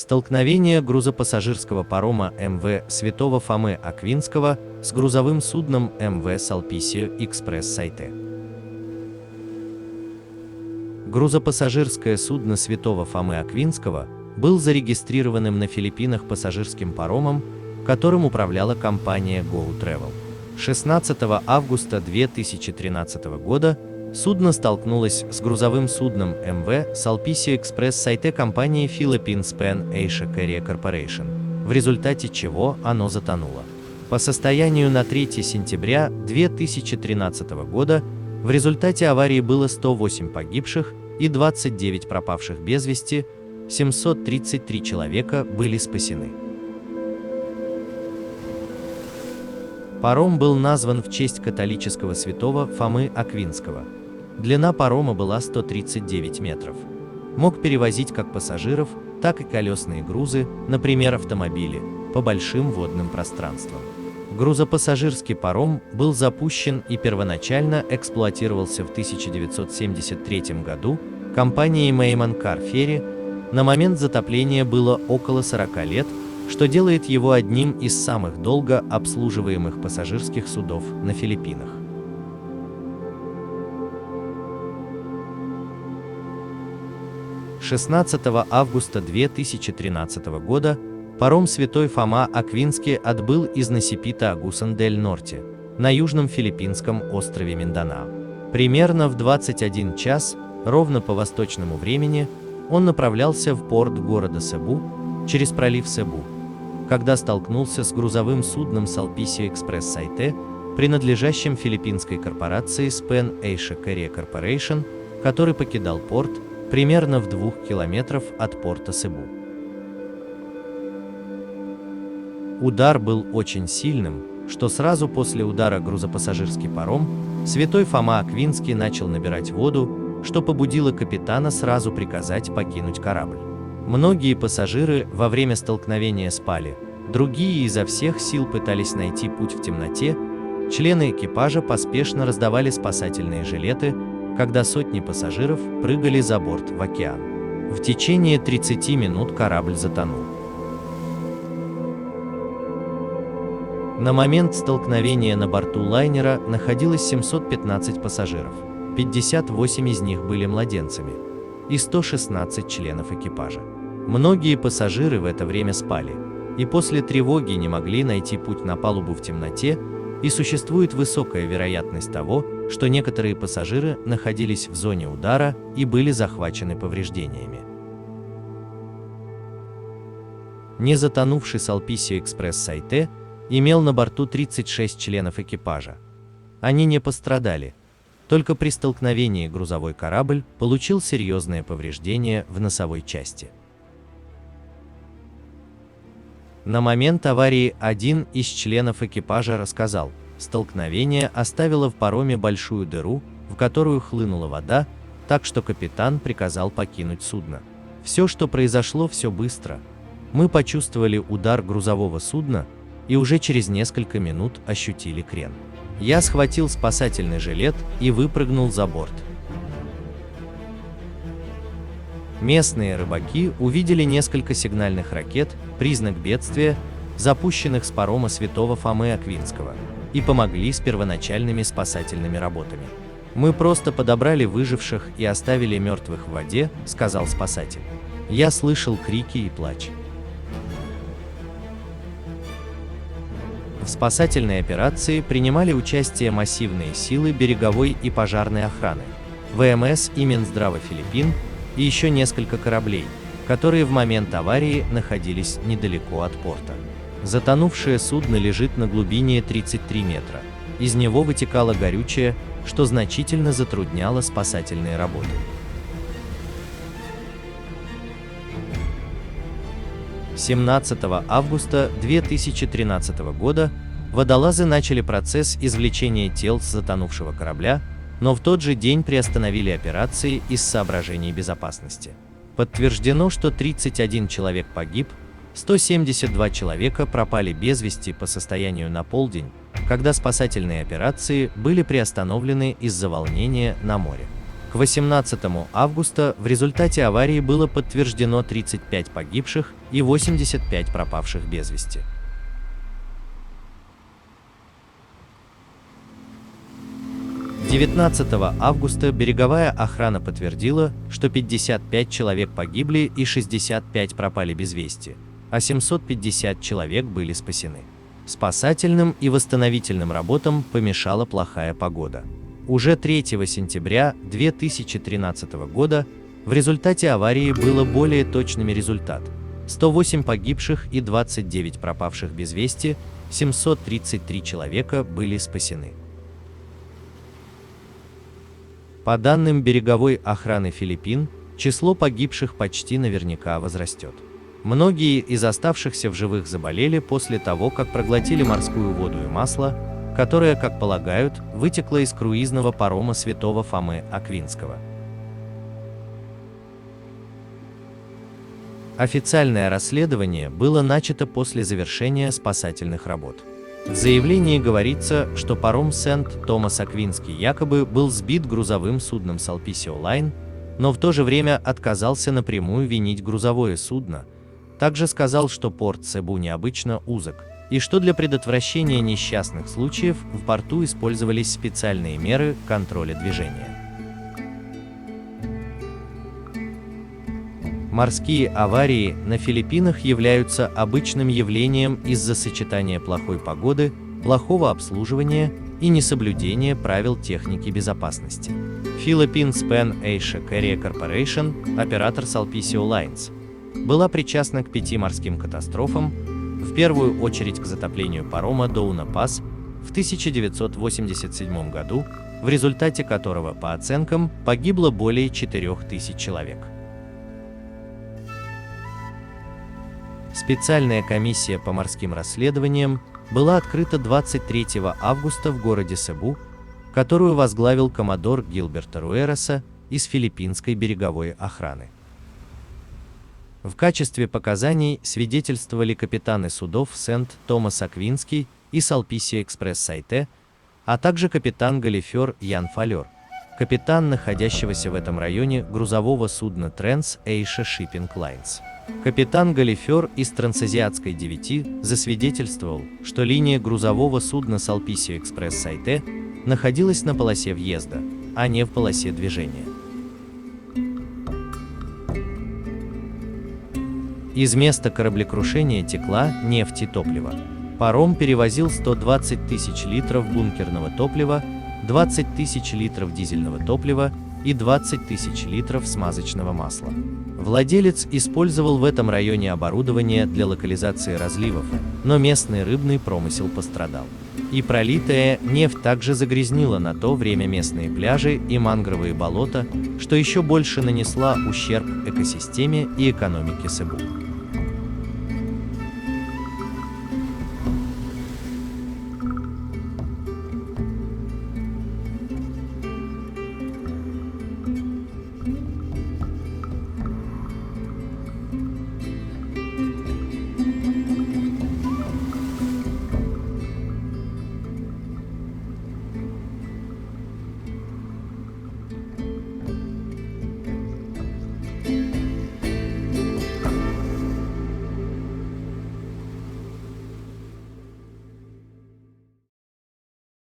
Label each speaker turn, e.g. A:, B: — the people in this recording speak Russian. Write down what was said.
A: Столкновение грузопассажирского парома МВ Святого Фомы Аквинского с грузовым судном МВ Салписио Экспресс Сайте. Грузопассажирское судно Святого Фомы Аквинского был зарегистрированным на Филиппинах пассажирским паромом, которым управляла компания Go Travel. 16 августа 2013 года судно столкнулось с грузовым судном МВ Салписио Экспресс Сайте компании Philippines Pan Asia Carrier Corporation, в результате чего оно затонуло. По состоянию на 3 сентября 2013 года в результате аварии было 108 погибших и 29 пропавших без вести, 733 человека были спасены. Паром был назван в честь католического святого Фомы Аквинского. Длина парома была 139 метров. Мог перевозить как пассажиров, так и колесные грузы, например, автомобили, по большим водным пространствам. Грузопассажирский паром был запущен и первоначально эксплуатировался в 1973 году компанией Мейман Кар Ферри. На момент затопления было около 40 лет, что делает его одним из самых долго обслуживаемых пассажирских судов на Филиппинах. «16 августа 2013 года паром Святой Фома Аквинский отбыл из Насипита Агусан-дель-Норте на южном филиппинском острове Минданао. Примерно в 21 час, ровно по восточному времени, он направлялся в порт города Себу через пролив Себу, когда столкнулся с грузовым судном Салписио Экспресс Сайте, принадлежащим филиппинской корпорации Pan Asia Carrier Corporation, который покидал порт примерно в 2 километрах от порта Себу. Удар был очень сильным, что сразу после удара грузопассажирский паром Святой Фома Аквинский начал набирать воду, что побудило капитана сразу приказать покинуть корабль. Многие пассажиры во время столкновения спали, другие изо всех сил пытались найти путь в темноте, члены экипажа поспешно раздавали спасательные жилеты, когда сотни пассажиров прыгали за борт в океан. В течение 30 минут корабль затонул. На момент столкновения на борту лайнера находилось 715 пассажиров, 58 из них были младенцами, и 116 членов экипажа. Многие пассажиры в это время спали, и после тревоги не могли найти путь на палубу в темноте, и существует высокая вероятность того, что некоторые пассажиры находились в зоне удара и были захвачены повреждениями. Незатонувший Салписио Экспресс Сайте имел на борту 36 членов экипажа. Они не пострадали, только при столкновении грузовой корабль получил серьезные повреждения в носовой части. На момент аварии один из членов экипажа рассказал: столкновение оставило в пароме большую дыру, в которую хлынула вода, так что капитан приказал покинуть судно. Все, что произошло, все быстро. Мы почувствовали удар грузового судна и уже через несколько минут ощутили крен. Я схватил спасательный жилет и выпрыгнул за борт. Местные рыбаки увидели несколько сигнальных ракет, признак бедствия, запущенных с парома Святого Фомы Аквинского, и помогли с первоначальными спасательными работами. «Мы просто подобрали выживших и оставили мертвых в воде», — сказал спасатель. «Я слышал крики и плач». В спасательной операции принимали участие массивные силы береговой и пожарной охраны, ВМС и Минздрава Филиппин, и еще несколько кораблей, которые в момент аварии находились недалеко от порта. Затонувшее судно лежит на глубине 33 метра. Из него вытекало горючее, что значительно затрудняло спасательные работы. «17 августа 2013 года водолазы начали процесс извлечения тел с затонувшего корабля, но в тот же день приостановили операции из соображений безопасности. Подтверждено, что 31 человек погиб, 172 человека пропали без вести по состоянию на полдень, когда спасательные операции были приостановлены из-за волнения на море. К 18 августа в результате аварии было подтверждено 35 погибших и 85 пропавших без вести. К 19 августа береговая охрана подтвердила, что 55 человек погибли и 65 пропали без вести, а 750 человек были спасены. Спасательным и восстановительным работам помешала плохая погода. Уже 3 сентября 2013 года в результате аварии было более точными результат: 108 погибших и 29 пропавших без вести, 733 человека были спасены. По данным береговой охраны Филиппин, число погибших почти наверняка возрастет. Многие из оставшихся в живых заболели после того, как проглотили морскую воду и масло, которое, как полагают, вытекло из круизного парома Святого Фомы Аквинского. Официальное расследование было начато после завершения спасательных работ. В заявлении говорится, что паром Сент-Томас Аквинский якобы был сбит грузовым судном Sulpicio Line, но в то же время отказался напрямую винить грузовое судно. Также сказал, что порт Себу необычно узок, и что для предотвращения несчастных случаев в порту использовались специальные меры контроля движения. Морские аварии на Филиппинах являются обычным явлением из-за сочетания плохой погоды, плохого обслуживания и несоблюдения правил техники безопасности. Philippines Pan Asia Carrier Corporation, оператор Sulpicio Lines, была причастна к 5 морским катастрофам, в первую очередь к затоплению парома Доуна Пас в 1987 году, в результате которого, по оценкам, погибло более 4000 человек. Специальная комиссия по морским расследованиям была открыта 23 августа в городе Себу, которую возглавил коммодор Гилберто Руэроса из филиппинской береговой охраны. В качестве показаний свидетельствовали капитаны судов Сент-Томас Аквинский и Sulpicio Express Сайте, а также капитан галифер Ян Фалер, капитан находящегося в этом районе грузового судна Trans Asia Shipping Lines. Капитан галифер из Трансазиатской 9 засвидетельствовал, что линия грузового судна Sulpicio Express Сайте находилась на полосе въезда, а не в полосе движения. Из места кораблекрушения текла нефть и топливо. Паром перевозил 120 тысяч литров бункерного топлива, 20 тысяч литров дизельного топлива и 20 тысяч литров смазочного масла. Владелец использовал в этом районе оборудование для локализации разливов, но местный рыбный промысел пострадал. И пролитая нефть также загрязнила на то время местные пляжи и мангровые болота, что еще больше нанесла ущерб экосистеме и экономике Себу.